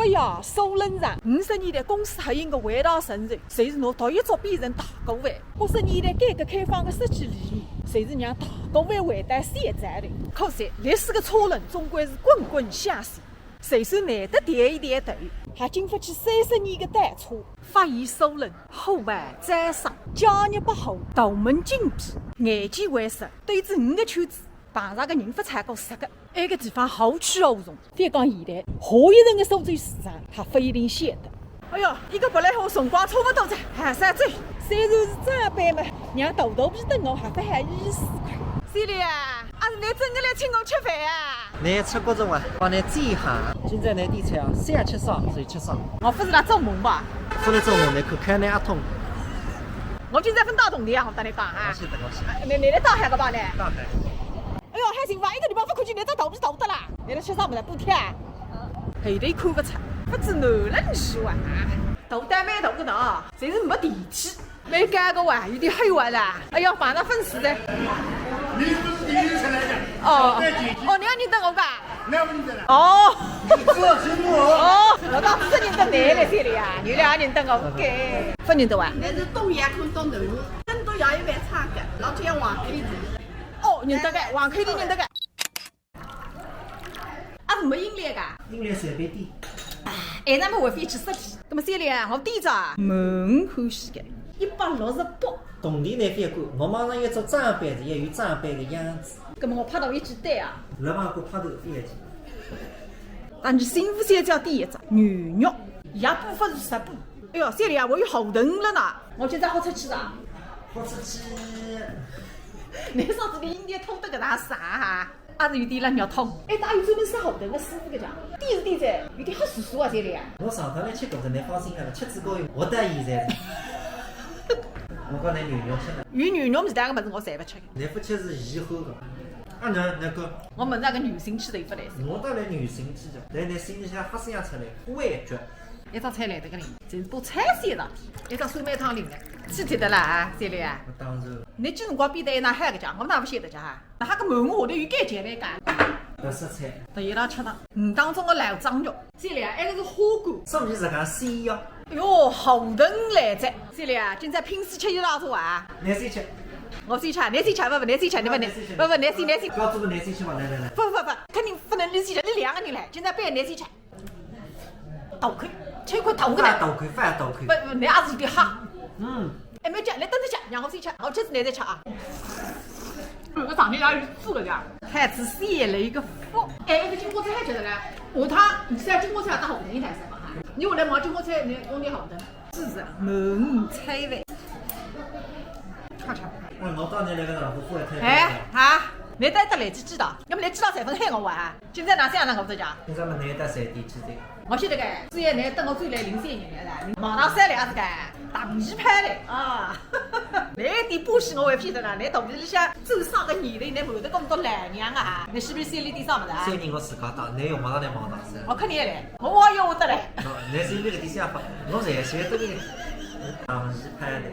不要手冷上50年代公司黑营的味道渗入，随时侬独一族变成大锅饭。80年代改革开放的设计理念，随时让大锅饭回到现在的。可惜历史的车轮终归是滚滚向前，随手难得抬一抬头，还经不起30年的单车。发现手冷，后患再上，家业不好，大门紧闭，眼见为实，对着5个圈子。碰上个人不超过10个，那个地方好去好从。再讲现在，下一层的苏州市场还不一定晓得。哎哟，一个不来后辰光差不多在，还啥子？虽然是长辈嘛，让大肚皮等我还不喊24块。小丽啊，阿是你真的来请我吃饭啊？你吃过种啊？帮你最一下。现在你点菜啊，想吃啥就吃啥。我不是来做梦吧？不是做梦，你看看你阿通。我今朝分到同的啊，我跟你讲啊。你来上海个吧呢？上海。哎呦，还行吧，一个地方不看见你这头皮大不得啦！你来吃啥么子？补贴啊？后头看不出，不知男人喜欢。大单蛮大个呢，侪是没电梯，没干过啊，有点黑完了。哎呦，碰上粉丝的。你不是第一次来的？哦，你要认得我噶？那不认得了。哦，这是我。哦，我当时认得你了，这里啊，你俩认得我给，不认得哇？那是东阳看东南路，很多也有蛮差的，老天王 K 的。哦，认得个，黄 K 的认得个。啊，是没音乐噶？音乐随便点。哎，那么会费去10天。那么三里啊，我点着啊，蛮欢喜的，168。动力呢反过，我马上要做长辈子，也有长辈的样子。那么我拍到一记单啊。老板给我拍头发一记。但是幸福三角第一只，牛肉，也补法是10补。哎哟，三里啊，我有后盾了呢，我今朝好出去了。好出去。你上次的音乐偷得个大啥哈？还是有点让尿痛。哎，哪有专门杀后盾的师傅个讲？点是点在，有点黑叔叔啊，这里啊。我上趟来吃过的，你放心了，吃子高有我带现在。我讲你牛肉吃呢。有牛肉是两个物事，我侪不吃的。你不吃是以后的。啊，那个。我问那个女性吃的不来塞。我当然女性吃的，但你心里向黑生出来，味觉。一道菜来得个灵，就是把菜色上，一道酸梅汤淋的，记得啦啊，三里啊。我当然。你几辰光变得那海个讲，我哪不晓得讲哈？那哈个门下头有间前来讲。不食菜。第一道吃的鱼当中的老张肉，三里啊，那个是花干。什么是讲鲜肉？哟，后盾来着，三里啊，今朝平时吃一道做啊。你先吃。我先吃，你先吃，不，你先吃，你不，你先。不要做个你先吃嘛，来。不，肯定不能你先吃，你2个人来，今朝别你先吃。大块，吃一块大块的。大块，反大块。不，你也是有点黑。哎，没讲，你等着吃，让我先吃，我吃是你再吃啊。我上天也有做了的，还是先来一个福。哎，那个金瓜菜还觉得呢？下趟你是要金瓜菜打后盾一台是吧？哈，你下来买金瓜菜，你用点后盾。是啊，满菜饭。吃。我当年那个老夫妇也太。哎哈，你带得来几几道？要么你几道3分海我啊？现在哪3样我不讲？现在么你带3点几的？我晓得个，只要你等我追来03年的，网上3两是个大皮拍的啊！你点把戏我还晓得啦，你肚皮里向走上个年龄，你瞒得咁多烂娘啊！你是不是心里点啥么子啊3年我自家打，你用网上来网打噻。我肯定来，我也要会得来。你心里个点想法，我才晓得个大皮拍的。